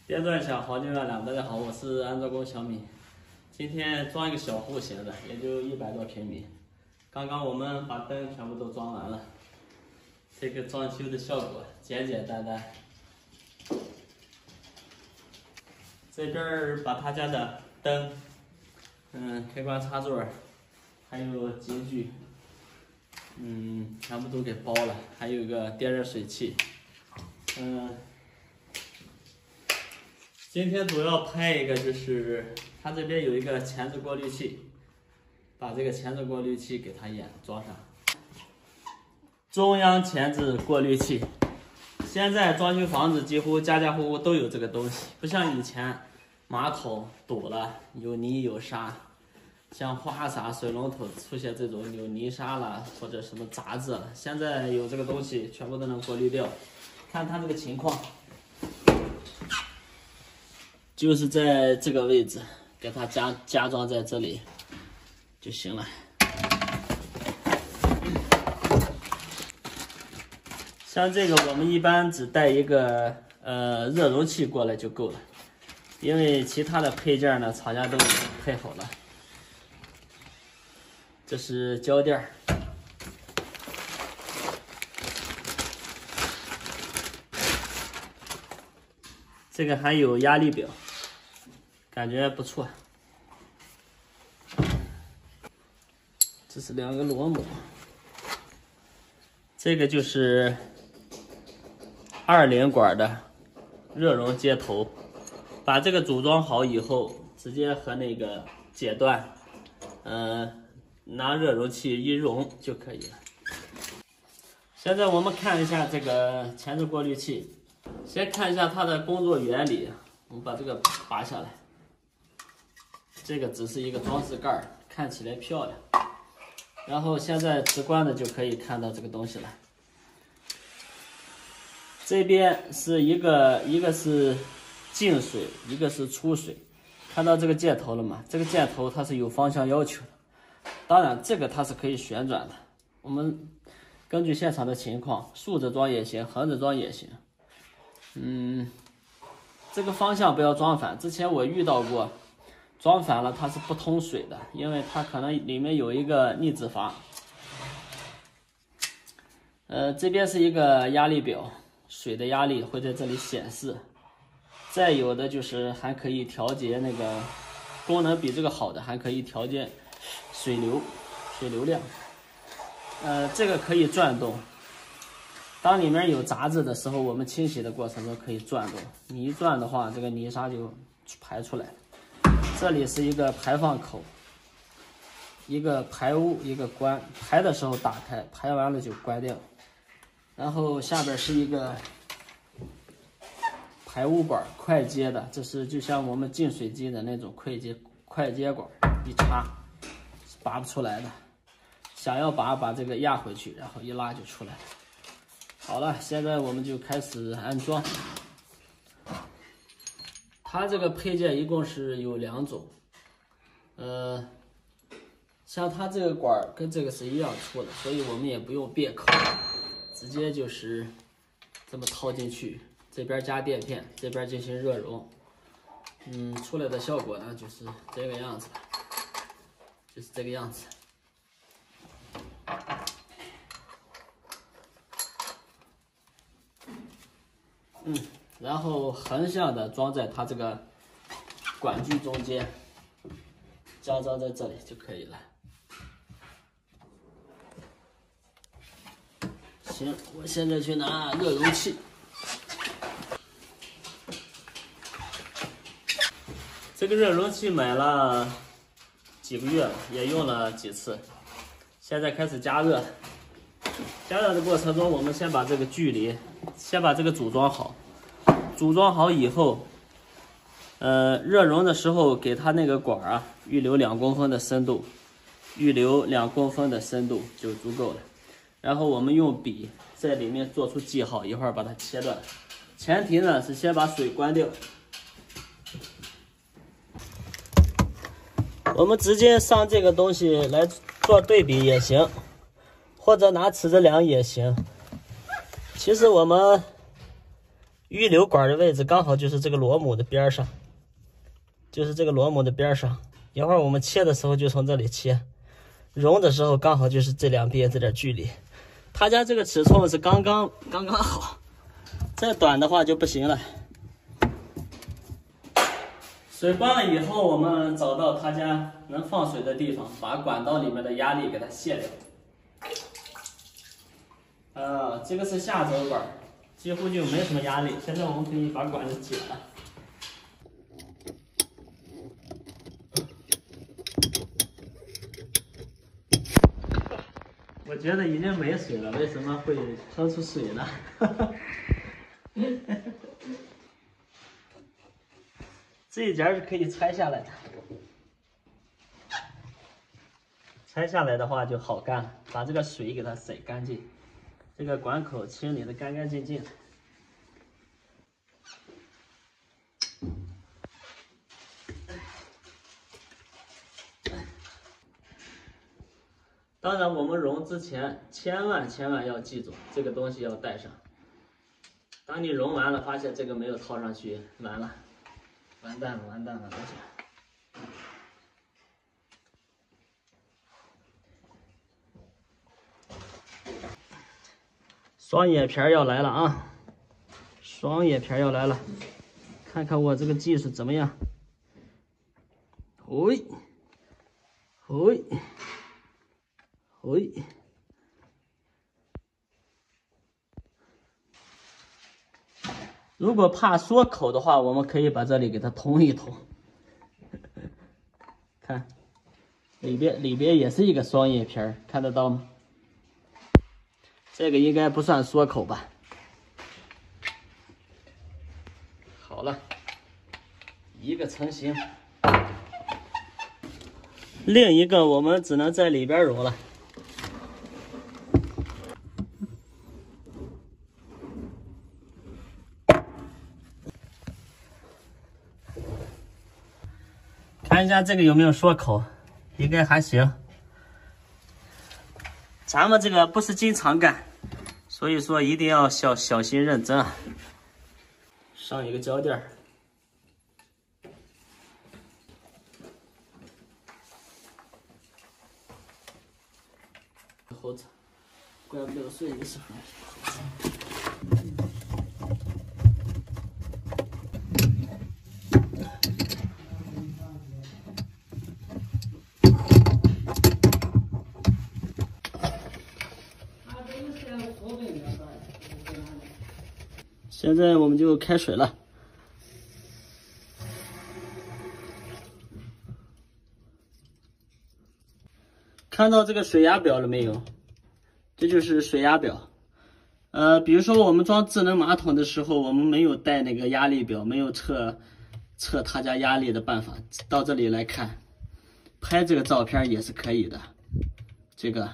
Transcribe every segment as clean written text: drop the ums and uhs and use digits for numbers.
电钻响，黄金月亮。大家好，我是安装工小米。今天装一个小户型的，也就100多平米。刚刚我们把灯全部都装完了，这个装修的效果简简单单。这边把他家的灯，开关插座，还有节具，全部都给包了，还有个电热水器，今天主要拍一个，就是它这边有一个前置过滤器，把这个前置过滤器给它也装上。中央前置过滤器，现在装修房子几乎家家户户都有这个东西，不像以前马桶堵了有泥有沙，像花洒、水龙头出现这种有泥沙了或者什么杂质了，现在有这个东西全部都能过滤掉。看它这个情况。就是在这个位置，给它加装在这里就行了。像这个我们一般只带一个热容器过来就够了，因为其他的配件呢厂家都已经配好了。这是胶垫，这个还有压力表。感觉不错，这是2个螺母，这个就是20管的热容接头，把这个组装好以后，直接和那个解断，拿热容器一融就可以了。现在我们看一下这个前置过滤器，先看一下它的工作原理，我们把这个拔下来。这个只是一个装饰盖，看起来漂亮。然后现在直观的就可以看到这个东西了。这边是一个是进水，一个是出水。看到这个箭头了吗？这个箭头它是有方向要求的。当然，这个它是可以旋转的。我们根据现场的情况，竖着装也行，横着装也行。这个方向不要装反。之前我遇到过。装反了它是不通水的，因为它可能里面有一个逆止阀。这边是一个压力表，水的压力会在这里显示。再有的就是还可以调节那个功能比这个好的，还可以调节水流量。这个可以转动。当里面有杂质的时候，我们清洗的过程中可以转动。你一转的话，这个泥沙就排出来了。这里是一个排放口，一个排污，一个关。排的时候打开，排完了就关掉。然后下边是一个排污管，快接的，这是就像我们净水机的那种快接管，一插是拔不出来的。想要把这个压回去，然后一拉就出来了。好了，现在我们就开始安装。它这个配件一共是有2种，像它这个管跟这个是一样粗的，所以我们也不用别口，直接就是这么套进去，这边加垫片，这边进行热熔，出来的效果呢就是这个样子，就是这个样子。然后横向的装在它这个管具中间，加装在这里就可以了。行，我现在去拿热容器。这个热容器买了几个月了，也用了几次，现在开始加热。加热的过程中，我们先把这个距离，先把这个组装好。组装好以后，热熔的时候给它那个管预留2公分的深度，预留2公分的深度就足够了。然后我们用笔在里面做出记号，一会儿把它切断。前提呢是先把水关掉。我们直接上这个东西来做对比也行，或者拿尺子量也行。其实我们预留管的位置刚好就是这个螺母的边上，就是这个螺母的边上。一会儿我们切的时候就从这里切，熔的时候刚好就是这两边这点距离。他家这个尺寸是刚刚好，再短的话就不行了。水关了以后，我们找到他家能放水的地方，把管道里面的压力给它卸掉。这个是下轴管，几乎就没什么压力。现在我们可以把管子解了。我觉得已经没水了，为什么会喷出水呢？这一节是可以拆下来的，拆下来的话就好干了，把这个水给它甩干净，这个管口清理的干干净净的。当然，我们熔之前千万要记住，这个东西要带上。当你熔完了，发现这个没有套上去，完了，完蛋了，而且。双眼皮要来了啊！双眼皮要来了，看看我这个技术怎么样？喂。如果怕缩口的话，我们可以把这里给它通一通。看，里边也是一个双叶片，看得到吗？这个应该不算缩口吧？好了，一个成型，另一个我们只能在里边熔了。看一下这个有没有缩口，应该还行。咱们这个不是经常干，所以说一定要小心认真啊。上一个胶垫，猴子，怪不得睡的时候。现在我们就开水了。看到这个水压表了没有？这就是水压表。比如说我们装智能马桶的时候，我们没有带那个压力表，没有测他家压力的办法，到这里来看，拍这个照片也是可以的。这个，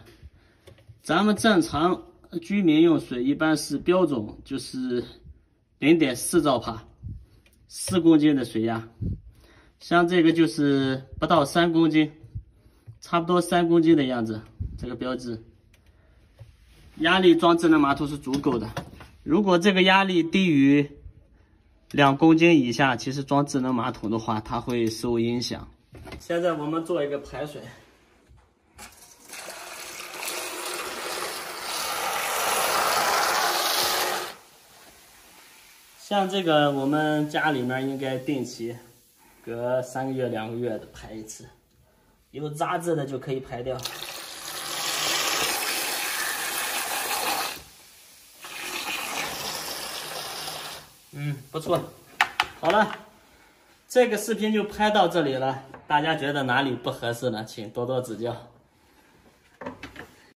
咱们正常居民用水一般是标准就是0.4兆帕，4公斤的水压。像这个就是不到3公斤，差不多3公斤的样子，这个标志。压力装智能马桶是足够的。如果这个压力低于2公斤以下，其实装智能马桶的话，它会受影响。现在我们做一个排水。像这个我们家里面应该定期隔3个月、2个月的排一次，有杂质的就可以排掉。不错，好了，这个视频就拍到这里了。大家觉得哪里不合适呢？请多多指教。